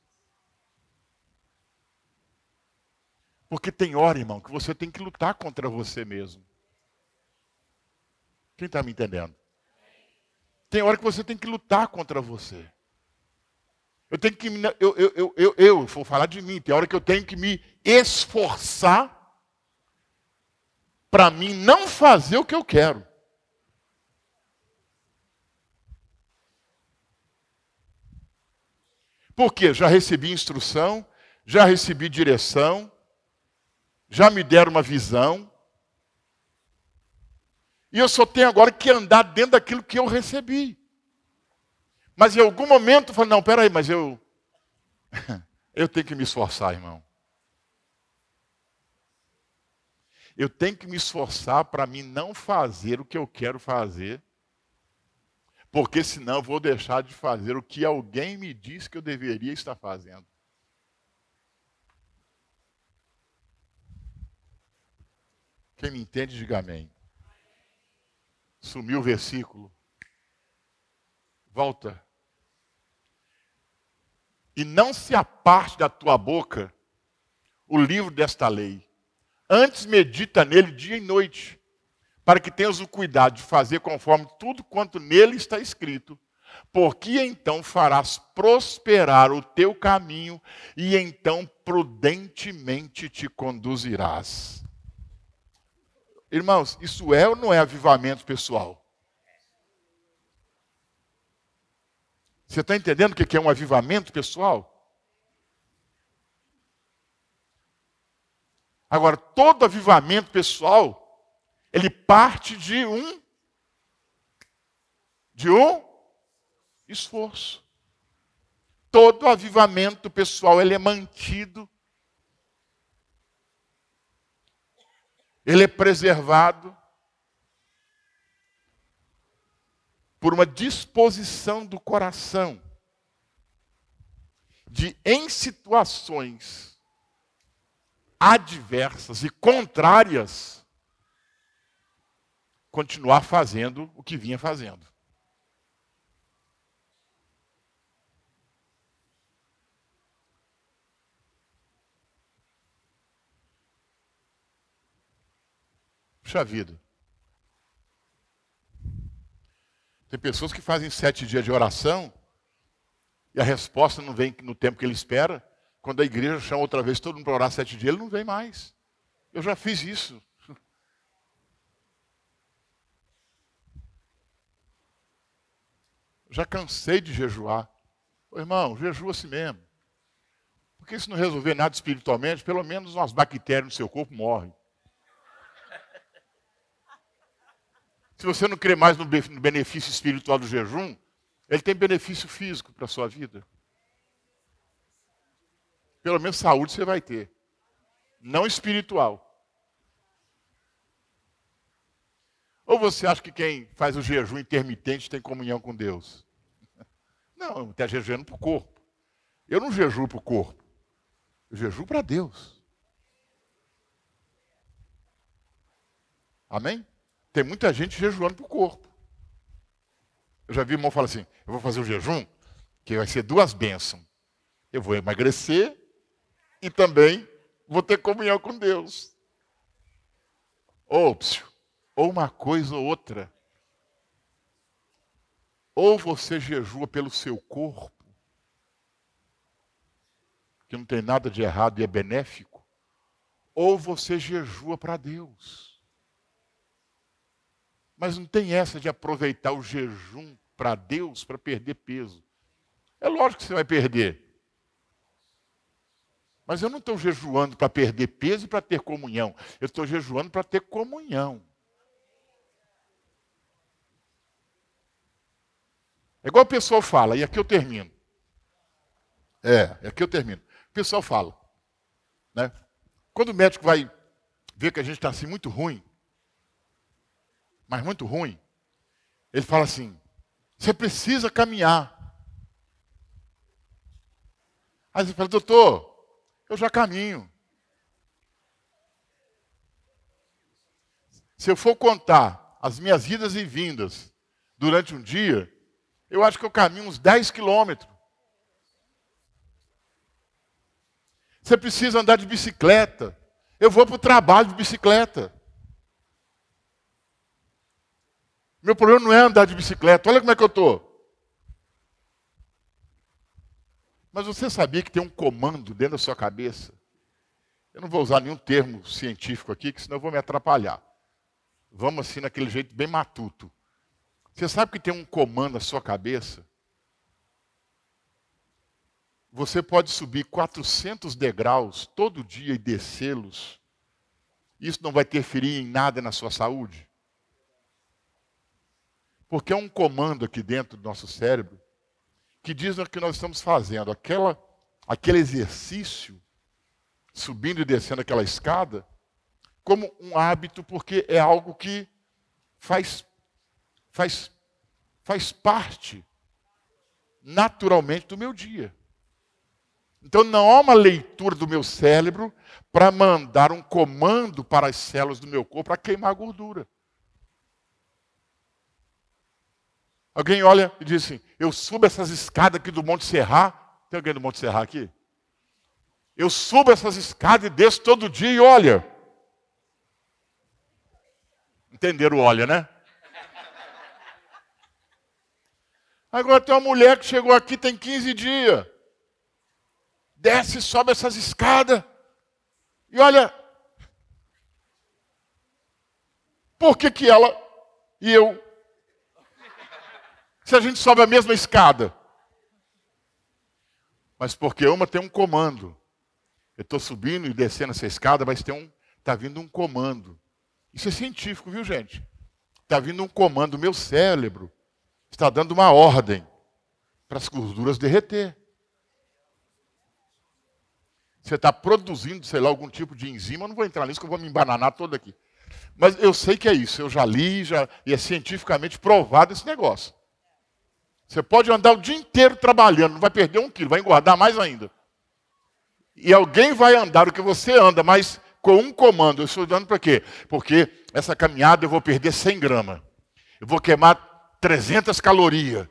Porque tem hora, irmão, que você tem que lutar contra você mesmo. Quem está me entendendo? Tem hora que você tem que lutar contra você. Eu tenho que, eu vou falar de mim, tem hora que eu tenho que me esforçar para mim não fazer o que eu quero. Porque já recebi instrução, já recebi direção, já me deram uma visão, e eu só tenho agora que andar dentro daquilo que eu recebi. Mas em algum momento eu falo, não, peraí, mas eu tenho que me esforçar, irmão. Eu tenho que me esforçar para mim não fazer o que eu quero fazer, porque senão eu vou deixar de fazer o que alguém me disse que eu deveria estar fazendo. Quem me entende, diga amém. Sumiu o versículo. Volta. E não se aparte da tua boca o livro desta lei. Antes medita nele dia e noite, para que tenhas o cuidado de fazer conforme tudo quanto nele está escrito. Porque então farás prosperar o teu caminho e então prudentemente te conduzirás. Irmãos, isso é ou não é avivamento pessoal? Você está entendendo o que é um avivamento pessoal? Agora, todo avivamento pessoal, ele parte de um esforço. Todo avivamento pessoal, ele é mantido, ele é preservado por uma disposição do coração de, em situações adversas e contrárias, continuar fazendo o que vinha fazendo. Puxa vida. Tem pessoas que fazem 7 dias de oração e a resposta não vem no tempo que ele espera. Quando a igreja chama outra vez todo mundo para orar 7 dias, ele não vem mais. Eu já fiz isso. Já cansei de jejuar. Ô, irmão, jejua assim mesmo. Porque se não resolver nada espiritualmente, pelo menos umas bactérias no seu corpo morrem. Se você não crê mais no benefício espiritual do jejum, ele tem benefício físico para a sua vida. Pelo menos saúde você vai ter. Não espiritual. Ou você acha que quem faz o jejum intermitente tem comunhão com Deus? Não, está jejuando para o corpo. Eu não jejuo para o corpo. Eu jejuo para Deus. Amém? Tem muita gente jejuando para o corpo. Eu já vi irmão falar assim, eu vou fazer um jejum, que vai ser 2 bênçãos. Eu vou emagrecer e também vou ter comunhão com Deus. Ou uma coisa ou outra. Ou você jejua pelo seu corpo, que não tem nada de errado e é benéfico, ou você jejua para Deus. Mas não tem essa de aproveitar o jejum para Deus para perder peso. É lógico que você vai perder. Mas eu não estou jejuando para perder peso e para ter comunhão. Eu estou jejuando para ter comunhão. É igual o pessoal fala, e aqui eu termino. Aqui eu termino. O pessoal fala, né? Quando o médico vai ver que a gente está assim muito ruim, mas muito ruim, ele fala assim, você precisa caminhar. Aí você fala, doutor, eu já caminho. Se eu for contar as minhas idas e vindas durante um dia, eu acho que eu caminho uns 10 quilômetros. Você precisa andar de bicicleta. Eu vou para o trabalho de bicicleta. Meu problema não é andar de bicicleta. Olha como é que eu estou. Mas você sabia que tem um comando dentro da sua cabeça? Eu não vou usar nenhum termo científico aqui, que senão eu vou me atrapalhar. Vamos assim, naquele jeito bem matuto. Você sabe que tem um comando na sua cabeça? Você pode subir 400 degraus todo dia e descê-los. Isso não vai interferir em nada na sua saúde? Porque é um comando aqui dentro do nosso cérebro que diz o que nós estamos fazendo. Aquele exercício, subindo e descendo aquela escada, como um hábito, porque é algo que faz parte naturalmente do meu dia. Então não há uma leitura do meu cérebro para mandar um comando para as células do meu corpo para queimar a gordura. Alguém olha e diz assim, eu subo essas escadas aqui do Monte Serra. Tem alguém do Monte Serra aqui? Eu subo essas escadas e desço todo dia e olha. Entenderam o olha, né? Agora tem uma mulher que chegou aqui tem 15 dias. Desce e sobe essas escadas. E olha. Por que ela e eu? Se a gente sobe a mesma escada. Mas porque uma tem um comando. Eu estou subindo e descendo essa escada, mas está vindo um comando. Isso é científico, viu, gente? Está vindo um comando. O meu cérebro está dando uma ordem para as gorduras derreter. Você está produzindo, sei lá, algum tipo de enzima. Eu não vou entrar nisso, que eu vou me embananar todo aqui. Mas eu sei que é isso. Eu já li, e é cientificamente provado esse negócio. Você pode andar o dia inteiro trabalhando, não vai perder 1 quilo, vai engordar mais ainda. E alguém vai andar o que você anda, mas com um comando. Eu estou dando para quê? Porque essa caminhada eu vou perder 100 gramas. Eu vou queimar 300 calorias.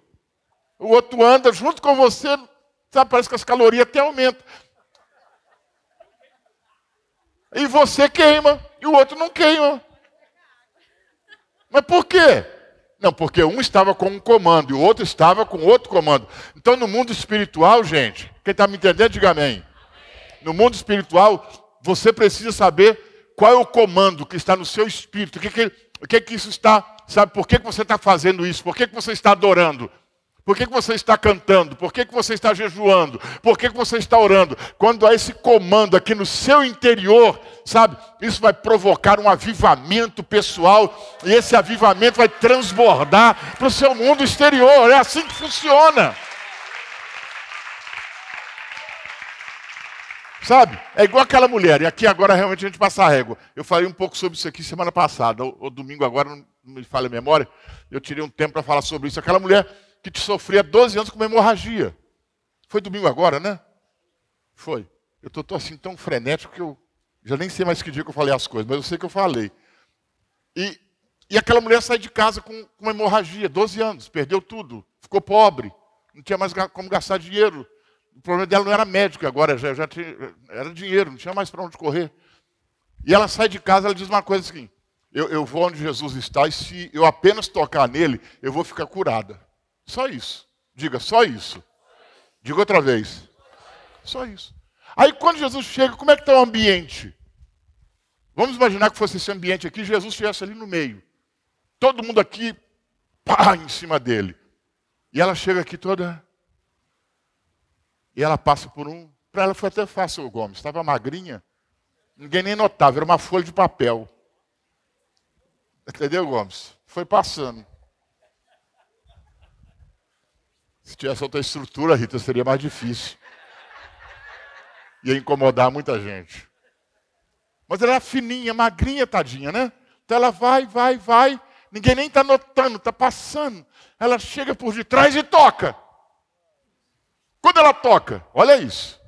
O outro anda junto com você, sabe, parece que as calorias até aumentam. E você queima, e o outro não queima. Mas por quê? Não, porque um estava com um comando e o outro estava com outro comando. Então, no mundo espiritual, gente, quem está me entendendo, diga amém. No mundo espiritual, você precisa saber qual é o comando que está no seu espírito. O que isso está, sabe, por que você está fazendo isso? Por que você está adorando? Por que você está cantando? Por que você está jejuando? Por que você está orando? Quando há esse comando aqui no seu interior, sabe? Isso vai provocar um avivamento pessoal. E esse avivamento vai transbordar para o seu mundo exterior. É assim que funciona. Sabe? É igual aquela mulher. E aqui agora realmente a gente passa a régua. Eu falei um pouco sobre isso aqui semana passada. Ou domingo agora, não me falha a memória. Eu tirei um tempo para falar sobre isso. Aquela mulher que te sofria 12 anos com uma hemorragia. Foi domingo agora, né? Foi. Eu estou assim tão frenético que eu já nem sei mais que dia que eu falei as coisas, mas eu sei que eu falei. E aquela mulher sai de casa com uma hemorragia, 12 anos, perdeu tudo, ficou pobre, não tinha mais como gastar dinheiro. O problema dela não era médico agora, já tinha, era dinheiro, não tinha mais para onde correr. E ela sai de casa, ela diz uma coisa assim, eu vou onde Jesus está e se eu apenas tocar nele, eu vou ficar curada. Só isso. Diga, só isso. Diga outra vez. Só isso. Aí quando Jesus chega, como é que está o ambiente? Vamos imaginar que fosse esse ambiente aqui, Jesus estivesse ali no meio. Todo mundo aqui, pá, em cima dele. E ela chega aqui toda... E ela passa por um... Para ela foi até fácil, o Gomes. Estava magrinha. Ninguém nem notava, era uma folha de papel. Entendeu, Gomes? Foi passando. Se tivesse outra estrutura, Rita, seria mais difícil. Ia incomodar muita gente. Mas ela era fininha, magrinha, tadinha, né? Então ela vai. Ninguém nem está notando, está passando. Ela chega por detrás e toca. Quando ela toca, olha isso.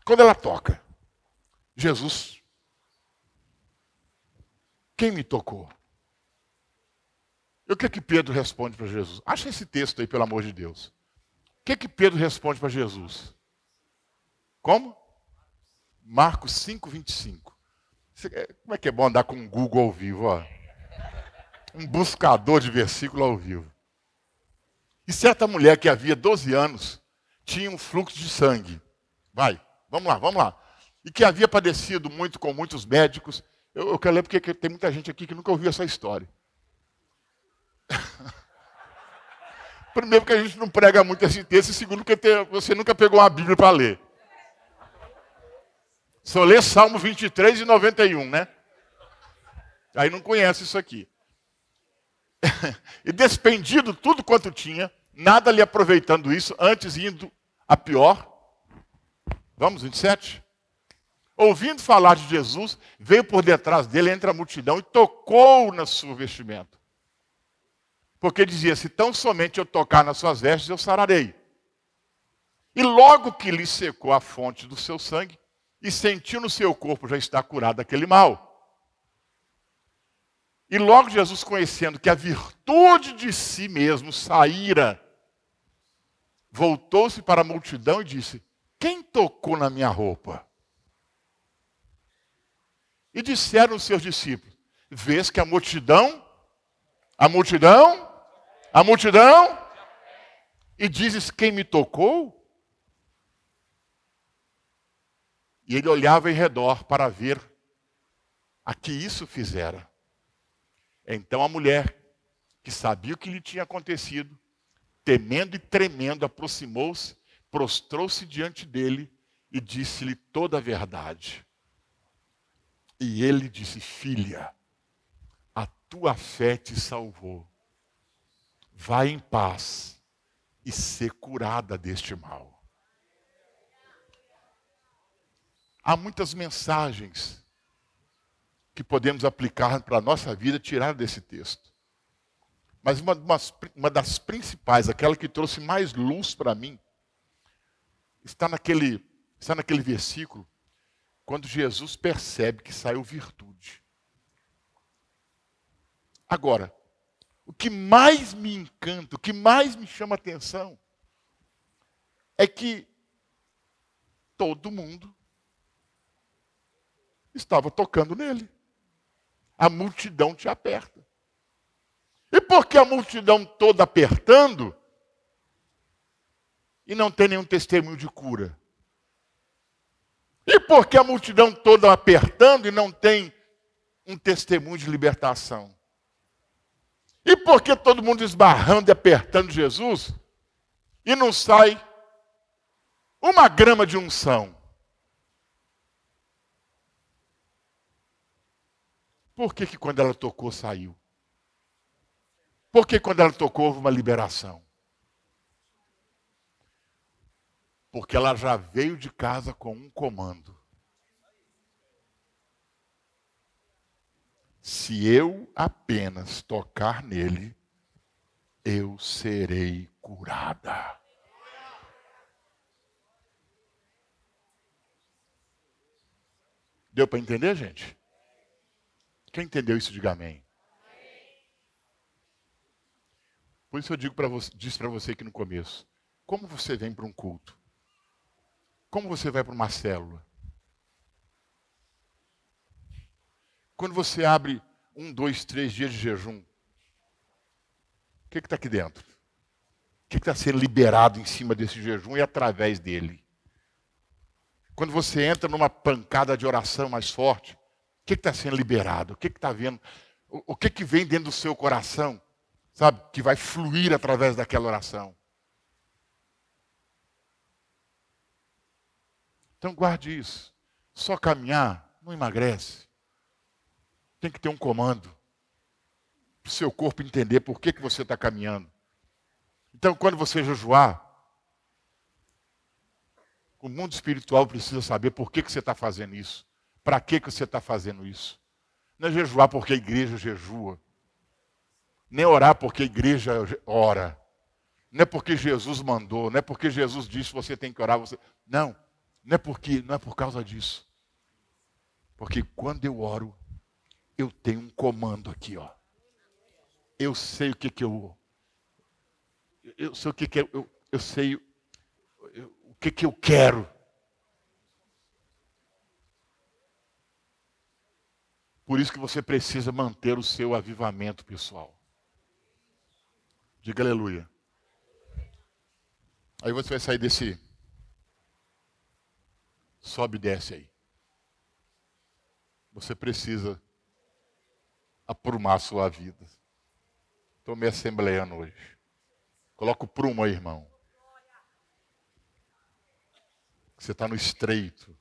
Quando ela toca, Jesus, quem me tocou? E o que Pedro responde para Jesus? Acha esse texto aí, pelo amor de Deus. O que Pedro responde para Jesus? Como? Marcos 5, 25. Como é que é bom andar com um Google ao vivo? Ó? Um buscador de versículo ao vivo. E certa mulher que havia 12 anos tinha um fluxo de sangue. Vamos lá. E que havia padecido muito com muitos médicos. Eu quero ler porque tem muita gente aqui que nunca ouviu essa história. Primeiro, porque a gente não prega muito esse texto. E segundo, porque você nunca pegou uma Bíblia para ler. Só lê Salmo 23 e 91, né? Aí não conhece isso aqui. E despendido tudo quanto tinha, nada lhe aproveitando isso, antes indo a pior. Vamos, 27. Ouvindo falar de Jesus, veio por detrás dele entre a multidão e tocou na sua vestimenta. Porque dizia, se tão somente eu tocar nas suas vestes, eu sararei. E logo que lhe secou a fonte do seu sangue, e sentiu no seu corpo já estar curado daquele mal. E logo Jesus, conhecendo que a virtude de si mesmo saíra, voltou-se para a multidão e disse, quem tocou na minha roupa? E disseram os seus discípulos, vês que a multidão, e dizes, quem me tocou? E ele olhava em redor para ver a que isso fizera. Então a mulher, que sabia o que lhe tinha acontecido, temendo e tremendo, aproximou-se, prostrou-se diante dele e disse-lhe toda a verdade. E ele disse, filha, a tua fé te salvou. Vai em paz e ser curada deste mal. Há muitas mensagens que podemos aplicar para a nossa vida, tirar desse texto. Mas uma das principais, aquela que trouxe mais luz para mim, está naquele versículo, quando Jesus percebe que saiu virtude. Agora, o que mais me encanta, o que mais me chama a atenção, é que todo mundo estava tocando nele. A multidão te aperta. E por que a multidão toda apertando e não tem nenhum testemunho de cura? E por que a multidão toda apertando e não tem um testemunho de libertação? E por que todo mundo esbarrando e apertando Jesus e não sai uma grama de unção? Por que quando ela tocou, saiu? Por que quando ela tocou, houve uma liberação? Porque ela já veio de casa com um comando. Se eu apenas tocar nele, eu serei curada. Deu para entender, gente? Quem entendeu isso, diga amém. Por isso eu disse para você aqui no começo. Como você vem para um culto? Como você vai para uma célula? Quando você abre 1, 2, 3 dias de jejum, o que está aqui dentro? O que está sendo liberado em cima desse jejum e através dele? Quando você entra numa pancada de oração mais forte, o que está sendo liberado? O que está vendo? O que vem dentro do seu coração, sabe? Que vai fluir através daquela oração. Então guarde isso. Só caminhar não emagrece. Tem que ter um comando. Para o seu corpo entender por que você está caminhando. Então, quando você jejuar, o mundo espiritual precisa saber por que você está fazendo isso. Para que você está fazendo isso. Não é jejuar porque a igreja jejua. Nem orar porque a igreja ora. Não é porque Jesus mandou. Não é porque Jesus disse que você tem que orar. Não. Não é por causa disso. Porque quando eu oro, eu tenho um comando aqui, ó. Eu sei o que eu sei o que eu sei o que eu quero. Por isso que você precisa manter o seu avivamento pessoal. Diga aleluia. Aí você vai sair desse sobe e desce aí. Você precisa aprumar a sua vida. Estou me assembleando hoje. Coloca o prumo aí, irmão. Você está no estreito.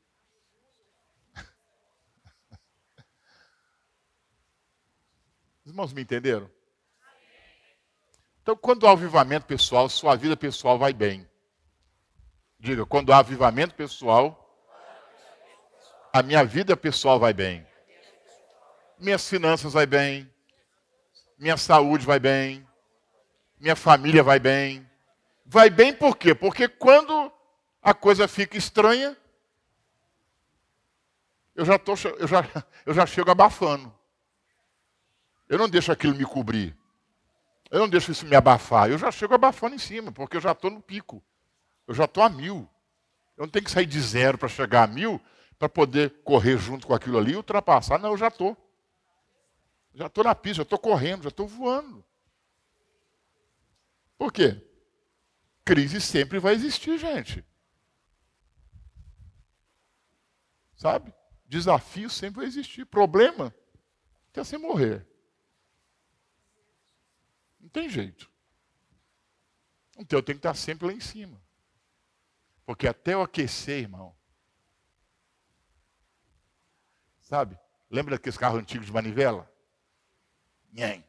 Os irmãos me entenderam? Então, quando há avivamento pessoal, sua vida pessoal vai bem. Diga, quando há avivamento pessoal, a minha vida pessoal vai bem. Minhas finanças vai bem. Minha saúde vai bem. Minha família vai bem. Vai bem por quê? Porque quando a coisa fica estranha, eu já chego abafando. Eu não deixo aquilo me cobrir. Eu não deixo isso me abafar. Eu já chego abafando em cima, porque eu já estou no pico. Eu já estou a 1000. Eu não tenho que sair de 0 para chegar a 1000 para poder correr junto com aquilo ali e ultrapassar. Não, eu já estou. Já estou na pista, já estou correndo, já estou voando. Por quê? Crise sempre vai existir, gente. Sabe? Desafio sempre vai existir. Problema até você morrer. Não tem jeito. Então eu tenho que estar sempre lá em cima. Porque até eu aquecer, irmão. Sabe? Lembra daqueles carros antigos de manivela? Nhen,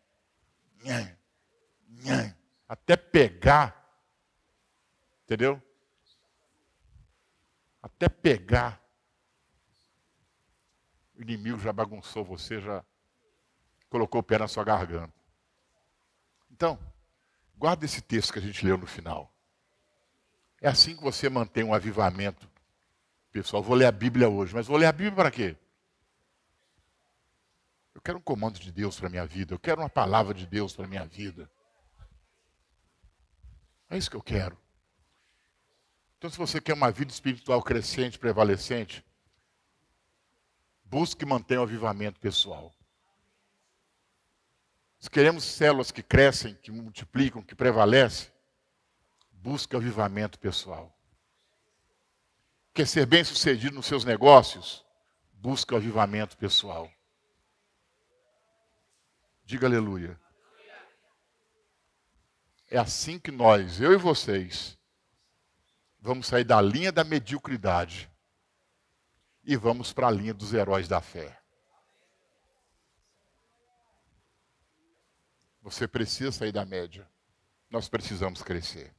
nhen, nhen. Até pegar. Entendeu? Até pegar. O inimigo já bagunçou você, já colocou o pé na sua garganta. Então, guarda esse texto que a gente leu no final. É assim que você mantém um avivamento. Pessoal, vou ler a Bíblia hoje, mas vou ler a Bíblia para quê? Eu quero um comando de Deus para a minha vida. Eu quero uma palavra de Deus para a minha vida. É isso que eu quero. Então, se você quer uma vida espiritual crescente, prevalecente, busque e mantenha o avivamento pessoal. Se queremos células que crescem, que multiplicam, que prevalecem, busque o avivamento pessoal. Quer ser bem-sucedido nos seus negócios? Busque o avivamento pessoal. Diga aleluia. É assim que nós, eu e vocês, vamos sair da linha da mediocridade e vamos para a linha dos heróis da fé. Você precisa sair da média. Nós precisamos crescer.